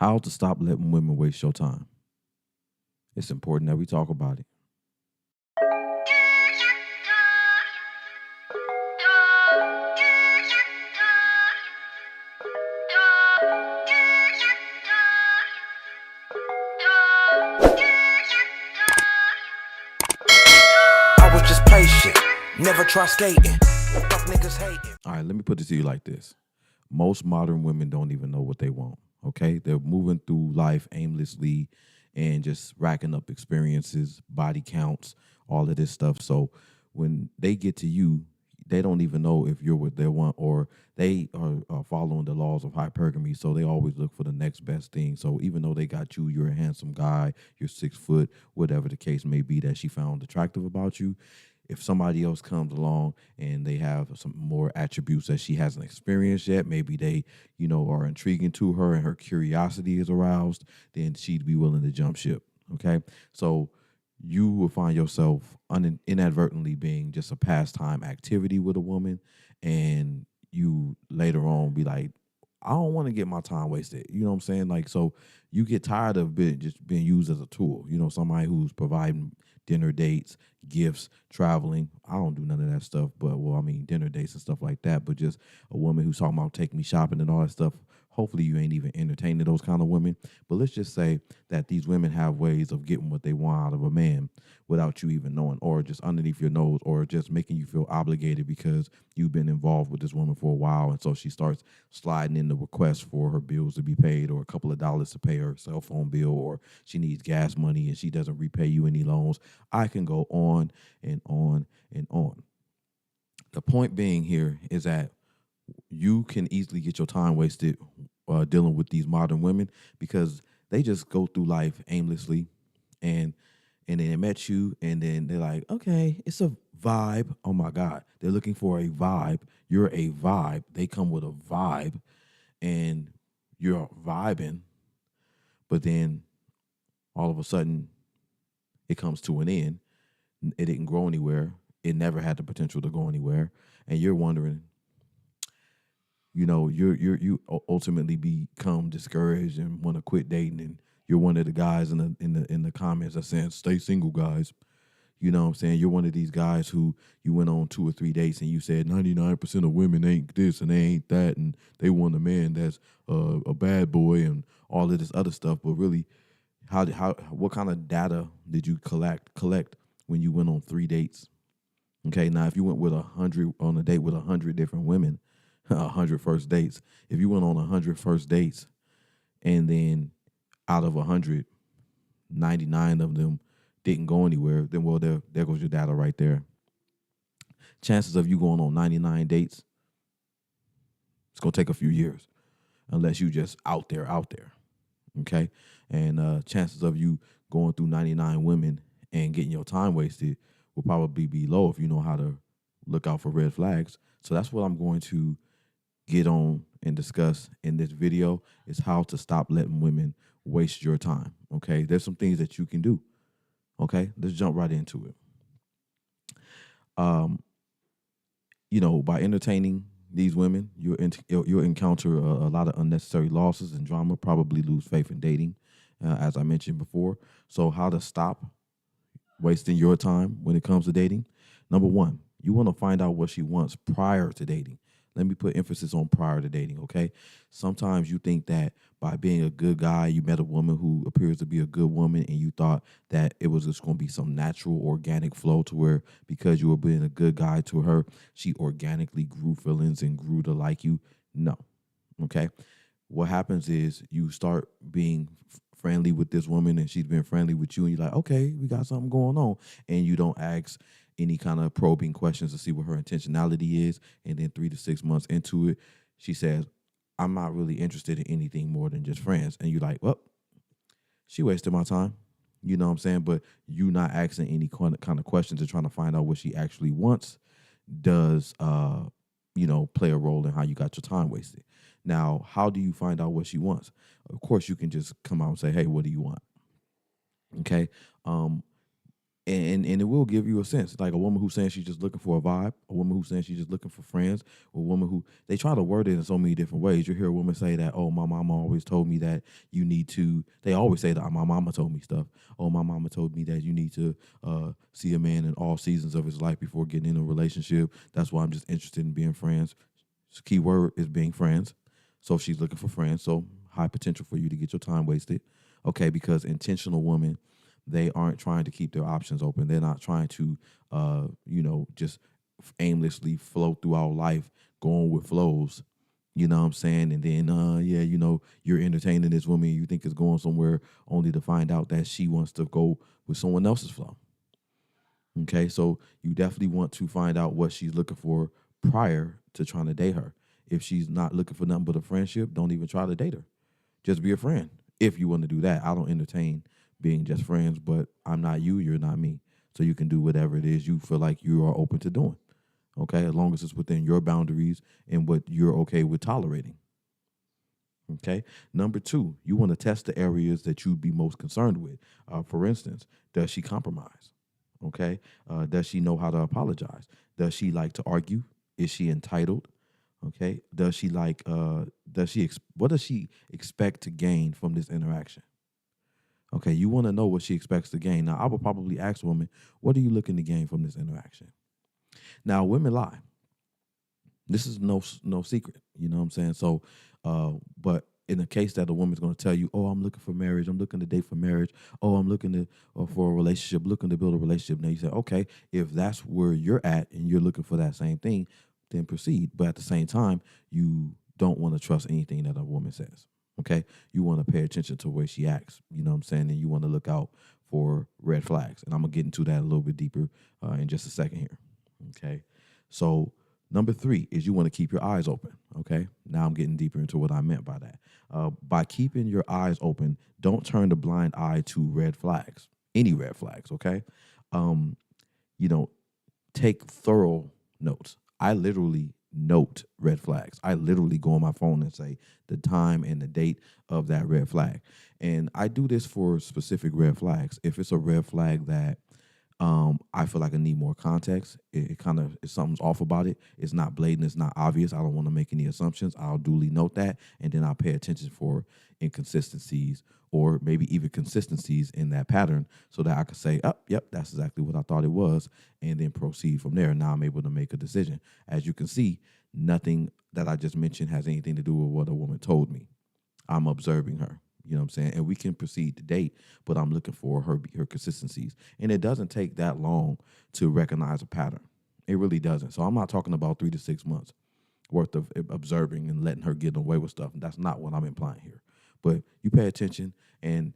How to stop letting women waste your time. It's important that we talk about it. I was just patient, never try skating. Fuck niggas hating. All right, let me put it to you like this. Most modern women don't even know what they want. Okay. They're moving through life aimlessly and just racking up experiences, body counts, all of this stuff. So when they get to you, they don't even know if you're what they want, or they are following the laws of hypergamy. So they always look for the next best thing. So even though they got you, you're a handsome guy, you're 6 foot, whatever the case may be that she found attractive about you, if somebody else comes along and they have some more attributes that she hasn't experienced yet, maybe they, are intriguing to her and her curiosity is aroused, then she'd be willing to jump ship. Okay. So you will find yourself inadvertently being just a pastime activity with a woman, and you later on be like, I don't want to get my time wasted. You know what I'm saying? Like, so you get tired of just being used as a tool. Somebody who's providing dinner dates, gifts, traveling. I don't do none of that stuff, but dinner dates and stuff like that. But just a woman who's talking about taking me shopping and all that stuff. Hopefully you ain't even entertaining those kind of women. But let's just say that these women have ways of getting what they want out of a man without you even knowing, or just underneath your nose, or just making you feel obligated because you've been involved with this woman for a while. And so she starts sliding in the request for her bills to be paid, or a couple of dollars to pay her cell phone bill, or she needs gas money and she doesn't repay you any loans. I can go on and on and on. The point being here is that you can easily get your time wasted dealing with these modern women, because they just go through life aimlessly, and then they met you, and then they're like, okay, it's a vibe. Oh my God, they're looking for a vibe. You're a vibe. They come with a vibe, and you're vibing, but then all of a sudden it comes to an end. It didn't grow anywhere. It never had the potential to go anywhere, and you're wondering, you ultimately become discouraged and want to quit dating, and you're one of the guys in the comments that saying stay single, guys. You know what I'm saying? You're one of these guys who you went on 2 or 3 dates and you said 99% of women ain't this and they ain't that, and they want a man that's a bad boy and all of this other stuff. But really, what kind of data did you collect when you went on 3 dates? Okay, now if you went with 100 on a date with 100 different women, 100 first dates. If you went on 100 first dates, and then out of 100, 99 of them didn't go anywhere, then well, there goes your data right there. Chances of you going on 99 dates, it's gonna take a few years, unless you just out there. Okay, and chances of you going through 99 women and getting your time wasted will probably be low if you know how to look out for red flags. So that's what I'm going to get on and discuss in this video, is how to stop letting women waste your time. Okay, there's some things that you can do. Okay, let's jump right into it. By entertaining these women, you'll encounter a lot of unnecessary losses and drama, probably lose faith in dating, as I mentioned before. So how to stop wasting your time when it comes to dating? Number one, you want to find out what she wants prior to dating. Let me put emphasis on prior to dating, okay? Sometimes you think that by being a good guy, you met a woman who appears to be a good woman, and you thought that it was just going to be some natural, organic flow to where, because you were being a good guy to her, she organically grew feelings and grew to like you. No, okay? What happens is you start being friendly with this woman, and she's been friendly with you, and you're like, okay, we got something going on, and you don't ask any kind of probing questions to see what her intentionality is. And then 3 to 6 months into it, she says, I'm not really interested in anything more than just friends. And you're like, well, she wasted my time. You know what I'm saying? But you not asking any kind of questions and trying to find out what she actually wants does, play a role in how you got your time wasted. Now, how do you find out what she wants? Of course, you can just come out and say, hey, what do you want? Okay. And it will give you a sense, like a woman who's saying she's just looking for a vibe, a woman who's saying she's just looking for friends, or a woman who, they try to word it in so many different ways. You hear a woman say that, oh, my mama always told me that you need to, they always say that my mama told me stuff. Oh, my mama told me that you need to see a man in all seasons of his life before getting in a relationship. That's why I'm just interested in being friends. Key word is being friends. So she's looking for friends. So high potential for you to get your time wasted. Okay, because intentional women, they aren't trying to keep their options open. They're not trying to, just aimlessly flow throughout life, going with flows. You know what I'm saying? And then, you're entertaining this woman, you think it's going somewhere, only to find out that she wants to go with someone else's flow. Okay, so you definitely want to find out what she's looking for prior to trying to date her. If she's not looking for nothing but a friendship, don't even try to date her. Just be a friend. If you want to do that, I don't entertain being just friends, but I'm not you, you're not me. So you can do whatever it is you feel like you are open to doing. Okay, as long as it's within your boundaries and what you're okay with tolerating. Okay. Number 2, you want to test the areas that you'd be most concerned with. For instance, does she compromise? Okay. Does she know how to apologize? Does she like to argue? Is she entitled? Okay. Does she what does she expect to gain from this interaction? Okay. You want to know what she expects to gain. Now, I would probably ask a woman, what are you looking to gain from this interaction? Now, women lie. This is no secret. You know what I'm saying? So, but in the case that a woman's going to tell you, oh, I'm looking for marriage, I'm looking to date for marriage, oh, I'm looking to for a relationship, looking to build a relationship. Now you say, okay, if that's where you're at and you're looking for that same thing, then proceed. But at the same time, you don't want to trust anything that a woman says. Okay, you want to pay attention to where she acts. You know what I'm saying? And you want to look out for red flags. And I'm gonna get into that a little bit deeper in just a second here. Okay, so number 3 is you want to keep your eyes open. Okay, now I'm getting deeper into what I meant by that. By keeping your eyes open, don't turn the blind eye to red flags, any red flags. Okay, take thorough notes. I literally note red flags. I literally go on my phone and say the time and the date of that red flag. And I do this for specific red flags. If it's a red flag that I feel like I need more context, it kind of, if something's off about it, it's not blatant, it's not obvious, I don't want to make any assumptions, I'll duly note that, and then I'll pay attention for inconsistencies or maybe even consistencies in that pattern so that I could say, oh, yep, that's exactly what I thought it was, and then proceed from there. Now I'm able to make a decision. As you can see, nothing that I just mentioned has anything to do with what a woman told me. I'm observing her. You know what I'm saying? And we can proceed to date, but I'm looking for her consistencies. And it doesn't take that long to recognize a pattern. It really doesn't. So I'm not talking about 3 to 6 months worth of observing and letting her get away with stuff. And that's not what I'm implying here. But you pay attention, and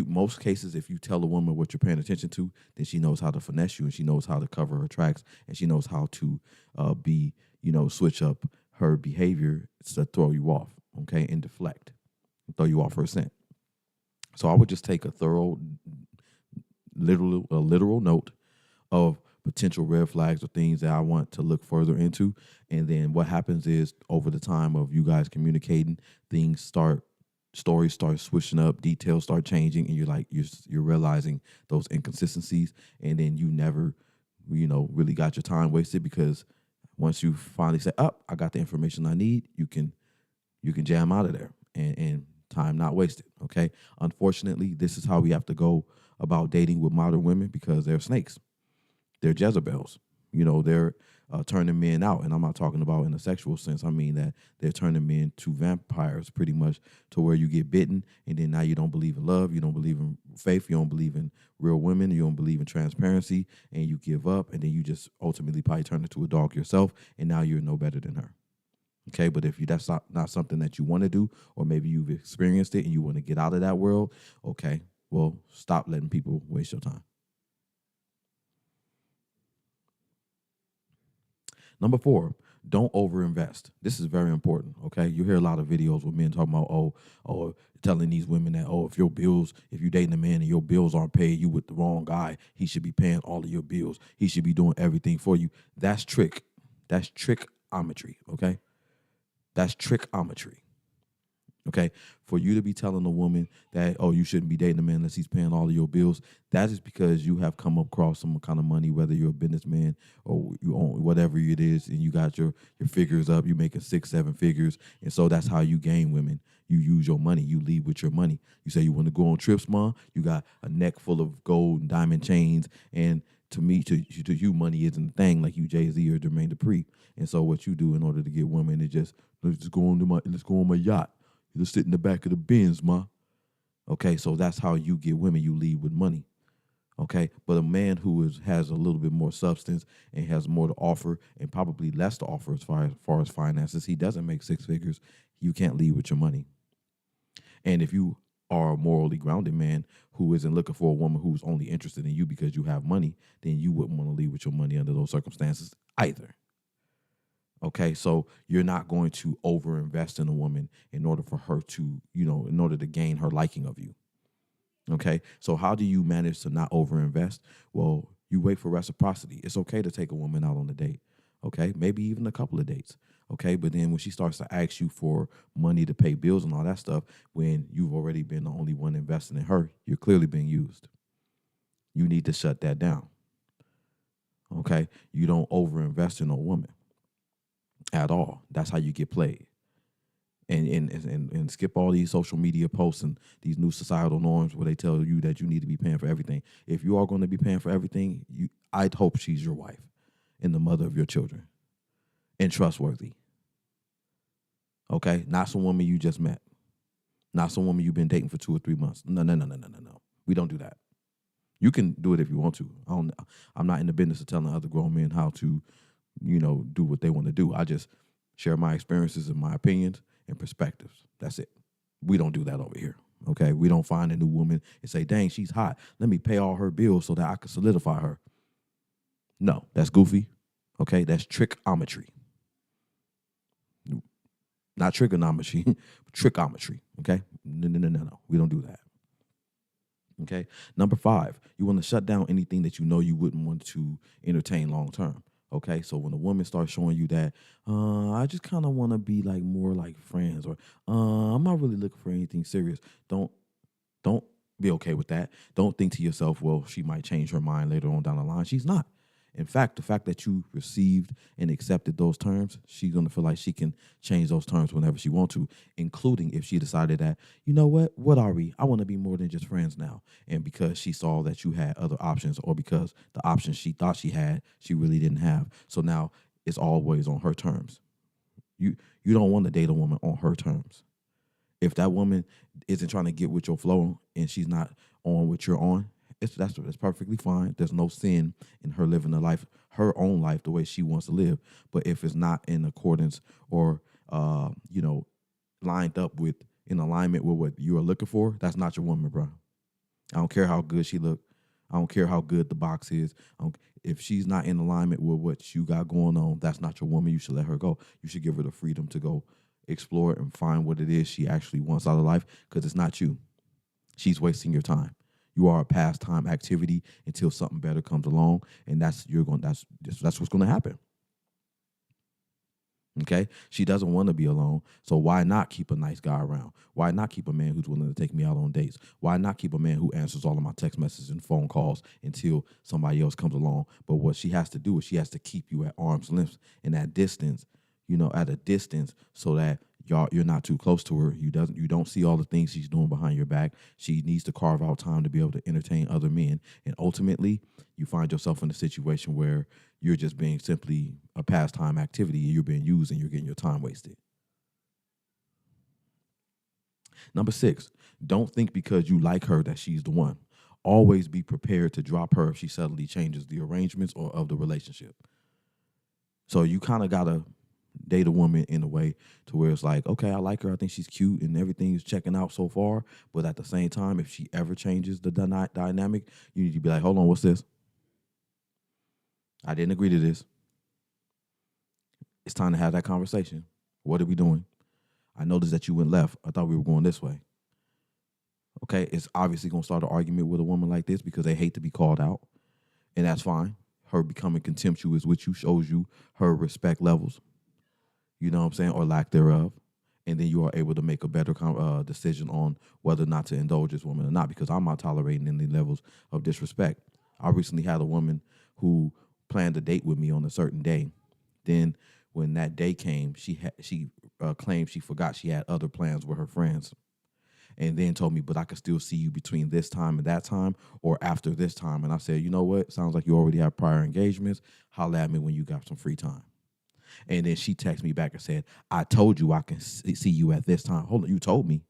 most cases, if you tell a woman what you're paying attention to, then she knows how to finesse you, and she knows how to cover her tracks, and she knows how to switch up her behavior to throw you off, okay, and deflect, and throw you off her scent. So I would just take a thorough, literal note of potential red flags or things that I want to look further into. And then what happens is, over the time of you guys communicating, stories start switching up, details start changing, and you're realizing those inconsistencies. And then you never, really got your time wasted, because once you finally say, oh, I got the information I need, you can jam out of there and time not wasted. Okay. Unfortunately, this is how we have to go about dating with modern women, because they're snakes. They're Jezebels. They're turning men out. And I'm not talking about in a sexual sense. I mean that they're turning men to vampires, pretty much, to where you get bitten, and then now you don't believe in love, you don't believe in faith, you don't believe in real women, you don't believe in transparency, and you give up, and then you just ultimately probably turn into a dog yourself, and now you're no better than her. Okay, but if that's not something that you want to do, or maybe you've experienced it and you want to get out of that world, okay, well, stop letting people waste your time. Number 4, don't overinvest. This is very important, okay? You hear a lot of videos with men talking about, telling these women that, if you're dating a man and your bills aren't paid, you with the wrong guy. He should be paying all of your bills. He should be doing everything for you. That's trick. That's trickometry, okay? That's trickometry. Okay, for you to be telling a woman that, oh, you shouldn't be dating a man unless he's paying all of your bills, that is because you have come across some kind of money, whether you're a businessman or you own whatever it is, and you got your figures up, you're making 6 7 figures, and so that's how you gain women. You use your money, you lead with your money. You say you want to go on trips, mom. You got a neck full of gold and diamond chains, and to you, money isn't a thing like you Jay-Z or Jermaine Dupri. And so what you do in order to get women is just let's go on my yacht. Just sit in the back of the Benz, ma. Okay, so that's how you get women. You lead with money. Okay, but a man who has a little bit more substance and has more to offer and probably less to offer as far as finances, he doesn't make 6 figures. You can't lead with your money. And if you are a morally grounded man who isn't looking for a woman who's only interested in you because you have money, then you wouldn't want to lead with your money under those circumstances either. Okay, so you're not going to overinvest in a woman in order for her to, in order to gain her liking of you. Okay, so how do you manage to not overinvest? Well, you wait for reciprocity. It's okay to take a woman out on a date. Okay, maybe even a couple of dates. Okay, but then when she starts to ask you for money to pay bills and all that stuff, when you've already been the only one investing in her, you're clearly being used. You need to shut that down. Okay, you don't overinvest in a woman at all. That's how you get played. And skip all these social media posts and these new societal norms where they tell you that you need to be paying for everything. If you are going to be paying for everything, I'd hope she's your wife and the mother of your children and trustworthy. Okay? Not some woman you just met. Not some woman you've been dating for 2 or 3 months. No. We don't do that. You can do it if you want to. I'm not in the business of telling other grown men how to, do what they want to do. I just share my experiences and my opinions and perspectives. That's it. We don't do that over here. Okay? We don't find a new woman and say, dang, she's hot. Let me pay all her bills so that I can solidify her. No, that's goofy. Okay? That's trickometry. Not trigonometry, trickometry. Okay? No. We don't do that. Okay? Number 5, you want to shut down anything that you know you wouldn't want to entertain long term. Okay, so when a woman starts showing you that, I just kind of want to be like more like friends, or I'm not really looking for anything serious. Don't be okay with that. Don't think to yourself, well, she might change her mind later on down the line. She's not. In fact, the fact that you received and accepted those terms, she's going to feel like she can change those terms whenever she wants to, including if she decided that, you know what are we? I want to be more than just friends now. And because she saw that you had other options, or because the options she thought she had, she really didn't have. So now it's always on her terms. You don't want to date a woman on her terms. If that woman isn't trying to get with your flow and she's not on what you're on, that's perfectly fine. There's no sin in her living her own life, the way she wants to live. But if it's not in accordance or lined up with, in alignment with what you are looking for, that's not your woman, bro. I don't care how good she look. I don't care how good the box is. If she's not in alignment with what you got going on, that's not your woman. You should let her go. You should give her the freedom to go explore and find what it is she actually wants out of life, because it's not you. She's wasting your time. You are a pastime activity until something better comes along, and that's what's going to happen. Okay? She doesn't want to be alone, so why not keep a nice guy around? Why not keep a man who's willing to take me out on dates? Why not keep a man who answers all of my text messages and phone calls until somebody else comes along? But what she has to do is she has to keep you at arm's length and at distance, at a distance, so that you're not too close to her. You don't see all the things she's doing behind your back. She needs to carve out time to be able to entertain other men. And ultimately, you find yourself in a situation where you're just being simply a pastime activity, and you're being used and you're getting your time wasted. Number 6, don't think because you like her that she's the one. Always be prepared to drop her if she suddenly changes the arrangements or of the relationship. So you kind of got to date a woman in a way to where it's like, okay, I like her, I think she's cute, and everything is checking out so far. But at the same time, if she ever changes the dynamic, you need to be like, hold on, what's this? I didn't agree to this. It's time to have that conversation. What are we doing? I noticed that you went left. I thought we were going this way. Okay, it's obviously going to start an argument with a woman like this because they hate to be called out. And that's fine. Her becoming contemptuous with you shows you her respect levels. You know what I'm saying? Or lack thereof. And then you are able to make a better decision on whether or not to indulge this woman or not, because I'm not tolerating any levels of disrespect. I recently had a woman who planned a date with me on a certain day. Then when that day came, she claimed she forgot she had other plans with her friends, and then told me, but I could still see you between this time and that time, or after this time. And I said, you know what? Sounds like you already have prior engagements. Holla at me when you got some free time. And then she texted me back and said, I told you I can see you at this time. Hold on, you told me.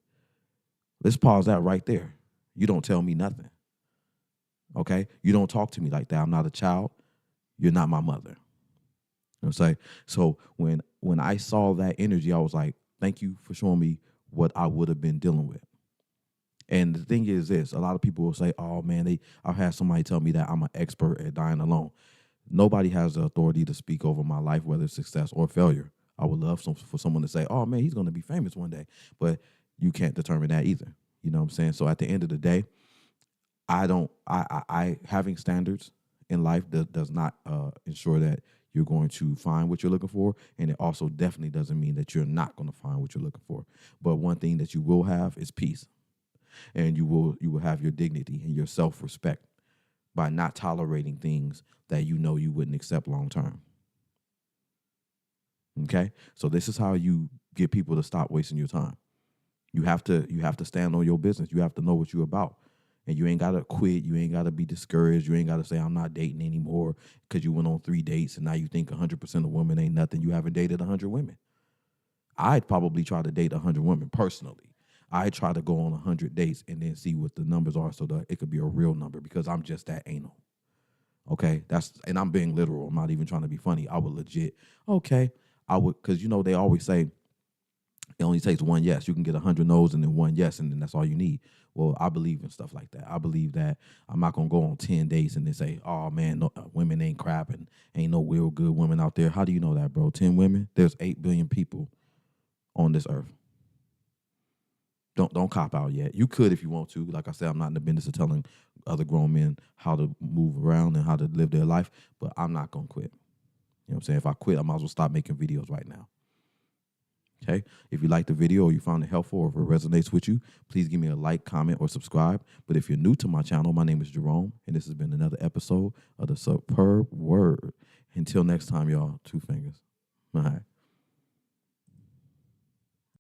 Let's pause that right there. You don't tell me nothing. Okay? You don't talk to me like that. I'm not a child. You're not my mother. You know what I'm saying? So when I saw that energy, I was like, thank you for showing me what I would have been dealing with. And the thing is this, a lot of people will say, oh man, I've had somebody tell me that I'm an expert at dying alone. Nobody has the authority to speak over my life, whether it's success or failure. I would love for someone to say, oh man, he's going to be famous one day. But you can't determine that either. You know what I'm saying? So at the end of the day, I having standards in life does not ensure that you're going to find what you're looking for. And it also definitely doesn't mean that you're not going to find what you're looking for. But one thing that you will have is peace. And you will have your dignity and your self-respect by not tolerating things that you know you wouldn't accept long term. Okay? So this is how you get people to stop wasting your time. You have to stand on your business. You have to know what you're about. And you ain't got to quit. You ain't got to be discouraged. You ain't got to say, I'm not dating anymore because you went on 3 dates and now you think 100% of women ain't nothing. You haven't dated 100 women. I'd probably try to date 100 women personally. I try to go on 100 dates and then see what the numbers are so that it could be a real number, because I'm just that anal. Okay? And I'm being literal. I'm not even trying to be funny. I would legit, okay. I would, because they always say it only takes one yes. You can get 100 no's and then one yes, and then that's all you need. Well, I believe in stuff like that. I believe that I'm not going to go on 10 dates and then say, oh, man, no, women ain't crap and ain't no real good women out there. How do you know that, bro? 10 women? There's 8 billion people on this earth. Don't cop out yet. You could if you want to. Like I said, I'm not in the business of telling other grown men how to move around and how to live their life, but I'm not going to quit. You know what I'm saying? If I quit, I might as well stop making videos right now. Okay? If you like the video or you found it helpful or if it resonates with you, please give me a like, comment, or subscribe. But if you're new to my channel, my name is Jerome, and this has been another episode of The Superb Word. Until next time, y'all, 2 fingers. All right.